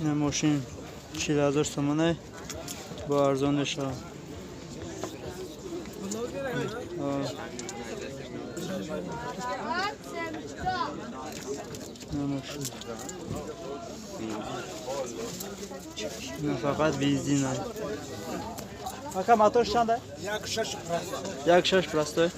نه ماشین 40,000 تومانه با ارزانش ها. نه ماشین نه فقط بنزین ها. اکا موتورش چنده؟ 1.6 پرسته.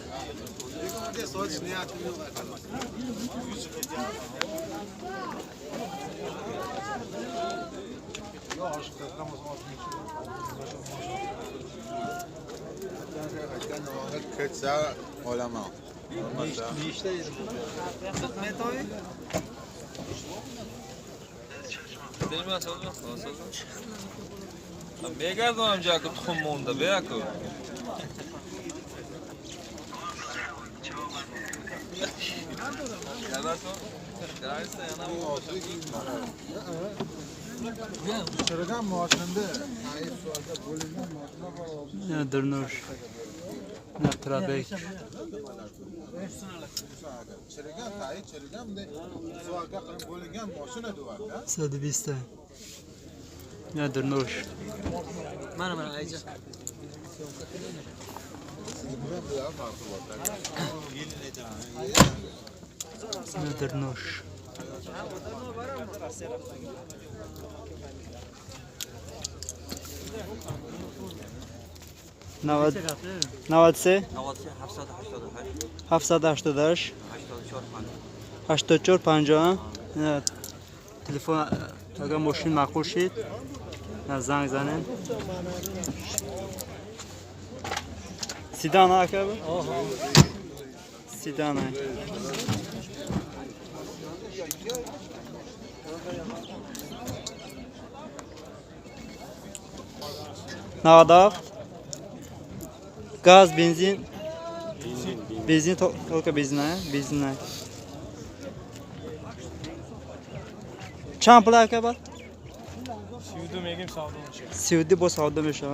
بگردم جا که تخم مونده بیا که نه درنوش نه ترابیک 120 نه درنوش من عایجا نه درنوش 93 788 84 50 تلفن اگر ماشین مخور شید زنگ زنین. سیدان ها که سیدان ها 97 gaz benzin только benzin چند پول که بعد 32 میگیم سودا میشه 32 با سودا میشه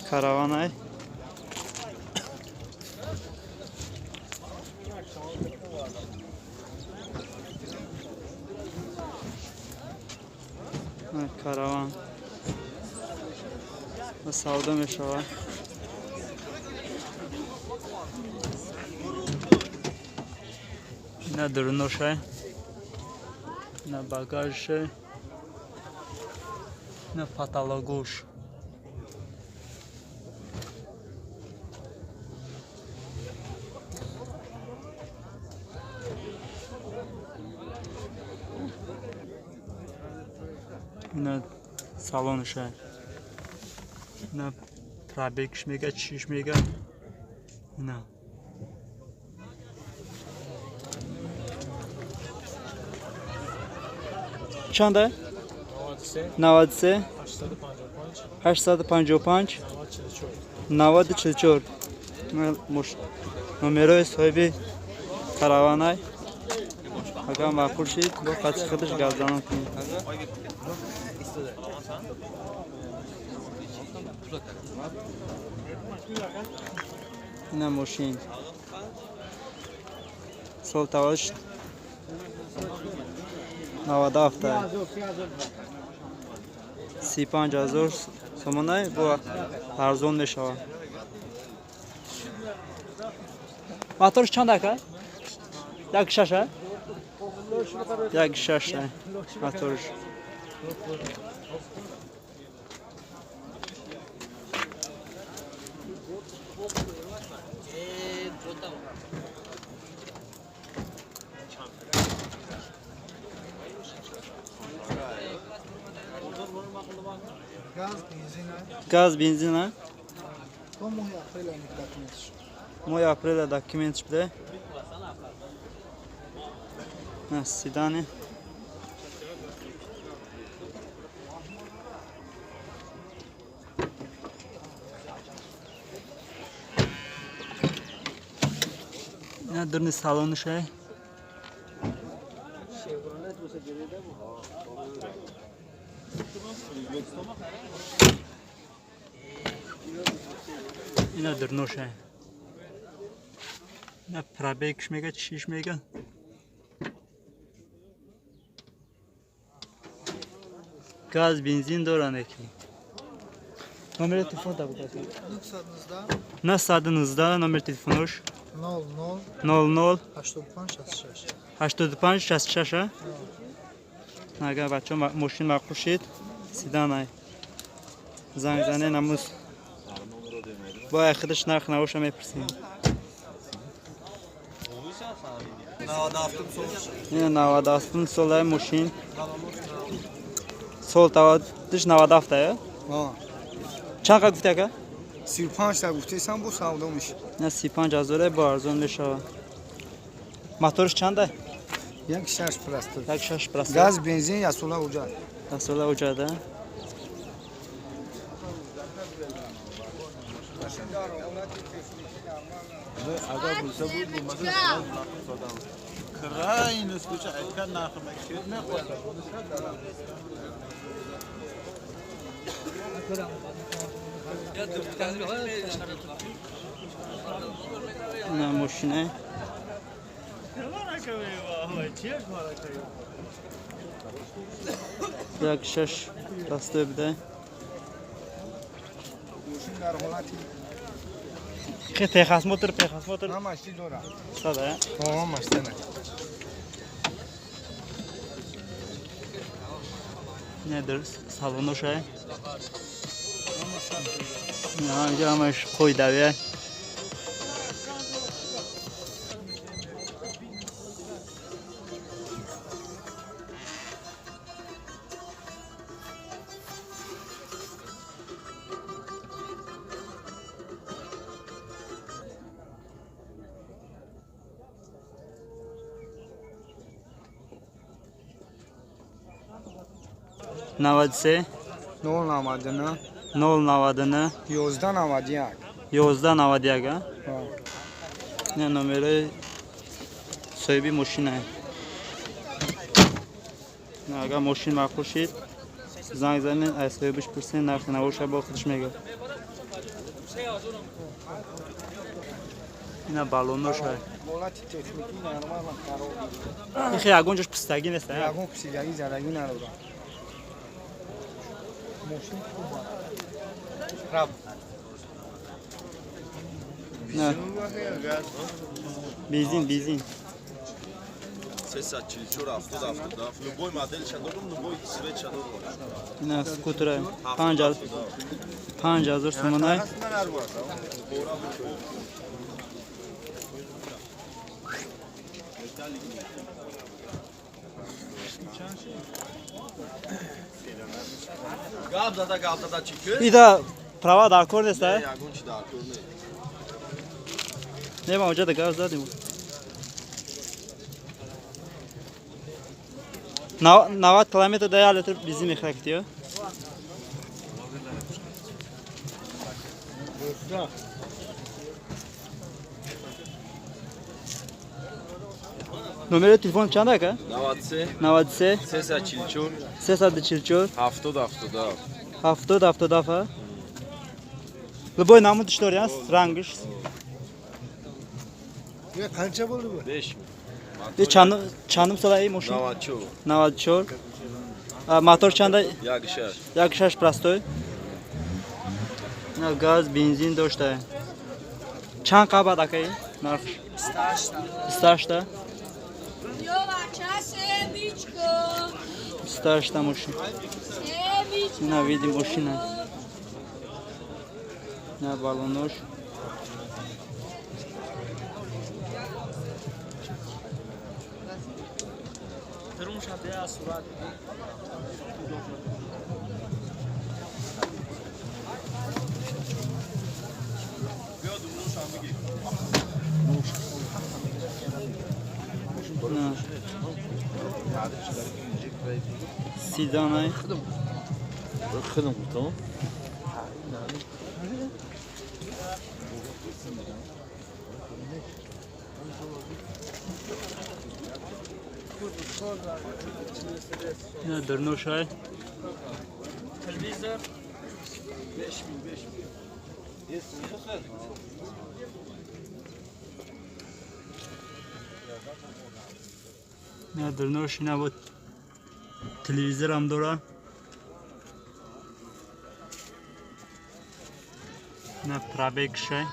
کاروان های کاروان و سودا میشه نه درنوشه نه باگاژشه نه پاتالوگوش نه سالونشه نه ترابیکش میگه چیش میگه نه چنده؟ 93 855 9044 نمره صاحب کاروان های اگر معقول شید با قطع خودش گردانم کنید. این ماشین سال تولدش 97 35,000 تومانه با ارزان میشه. موتورش چند دکه؟ 1.6 1.6 موتورش gaz benzin ha? Moja aprila documentos bile. Sidane. Ne durni salonu şey. Yine durno şey. نه پرابیکش میگه چیش میگه گاز بنزین دارن کی نمره تلفن تا بگو 919 نمره تلفنش 00 85 66 اگر بچه ماشین معقول شید سیدان های زنگ زنه نموز با خودش نرخ نوش میپرسیم این 97 سال ماشین سال تاوادش 97 چند قد گفته که 35 تا گفته سم بو سودا میشه نه 35000 با ارزون میشه موتورش چنده یک 6 پلاستیک یک 6 پلاستیک گاز بنزین یا سولا اوجا اصلا اوجاده اگر بوسه بود مثلا کراین اسکوچ اکر ناخ مکشید میخواد نه ماشینه یک 6 پلاستیک بده ماشین در حالتی که پیخاس موتور همشی داره ساده ماشین نه در سالونش نه اینجا همش خوی دویه نود سه 099 099 1191 1191 نه نمره صاحبی ماشینه نه اگر ماشین معقول شید زنگ زنین از صاحبش پرسین نرخ نوش با خودش میگه اینا بالونش های حالتی تکنیکی نرمال خراب این خیلی اگونجش پستگی نیست یاگون پسیدگی زدگی نداره ماشین خوبه خراب نه بنزین 344 70 любой модель шадорум любой цвет шадорум نه سکوتره 5000 سومنای гап зада чикы ایدا права در کور نیست ягон чи дар кор не نه ما اونجا گاز دادیم 90 کیلومتر ده لیتر بنزین میخوره کتیو نمره تلفن چنده که 93 93 344 344 70 70 любой намуд что раз рангиш یه قنچه بولی بود 5 یه چندم سال ای ماشین 94 موتور چنده یک 6 پلاستیک نه گاز بنزین داشته چند قبا دکه نرخ 28 28 ماشین نه ویدی ماشین نه بالونش نه سیدان های خدم tamam نه درنوش های تلویزیون 5000 نه درنوش اینا بود تلویزیون هم داره نه پرابکشه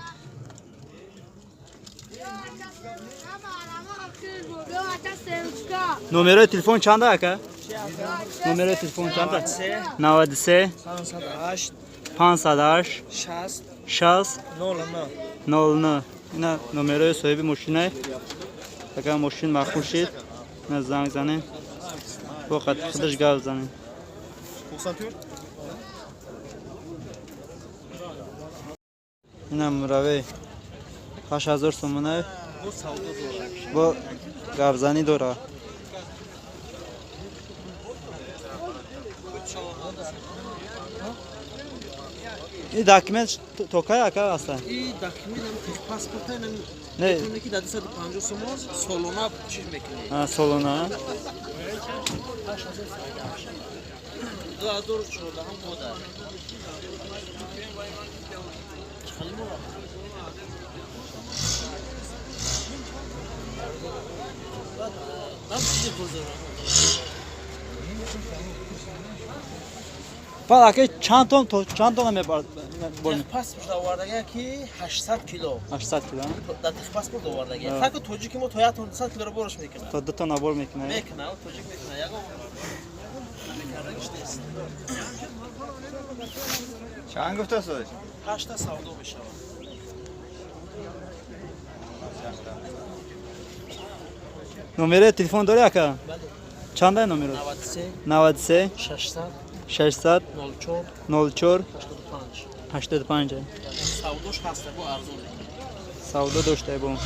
نمره تلفن چنده اکا؟ نمره تلفن چنده؟ 93 508 60 09 اینا نمره صاحب ماشینه اگر ماشین مخصوص شد نه زنگ زنه وقت خودش گاو زنه اینا مروه 8000 سومونه با گاوزنی داره این داکیمنت توکای اکا هستن این داکیمنت هم پاسپورت هم نه میتونه که 250 سوم سالونا چیز میکنه سولونا دور شده هم بوده بعد اگه چند تون میبرد پاسپورت آوردگی که 800 کیلو 800 کیلو در پاسپورت آوردگی فقط توجیکی ما تویات 200 کیلو رو برش میکنه تا 2 تا نبر میکنه میکنه توجیک میکنه یگو چند گفته سوش؟ 8 تا سودا بشه نمره تلفن داری اکا بله چنده نمره 93 93 600 600 04 04 85 85 سوداش هسته با ارزونه سودا داشته بون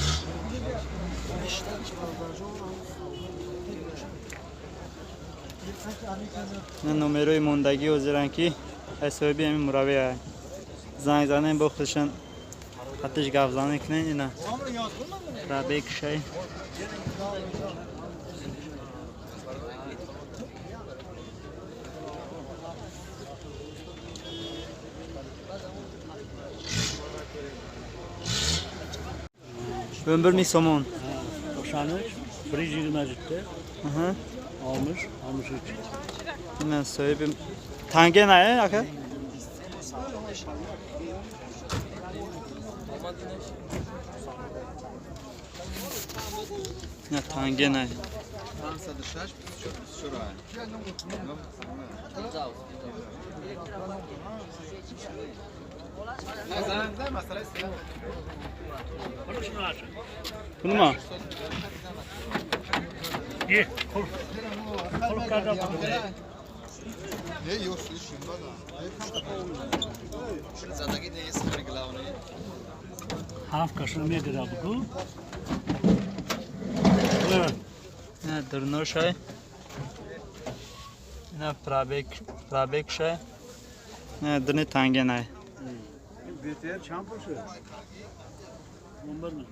نه نمره موندگی و زیرانکی حسابی همین مروی زنگ زنه با خودشان حتیش گفت زنه کنه اینا رابک شای Ömür mi somon? 93, 127, Aha. 60, 63. Ben söyleyeyim. Tange ne ya aka? Ne tange ne? Bunu mu? Ye, kol. Kol kadar. Ne yiyorsun şimdi bana? Haf kaşını nedir abi bu? Ne durno şey? Ne prabek şey? Ne durne tange ne? بهتر چند باشه؟ نمبر مı?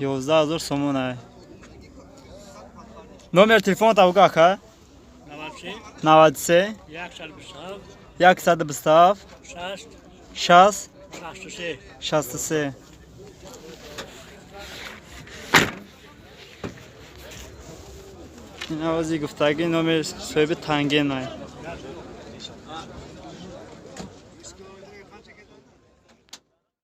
11000 somon ay. Nomer telefon ta uga ka? 93, 93 127 60, 60 63. 63 این آوازی گفتگی نومر صاحب تنگه نای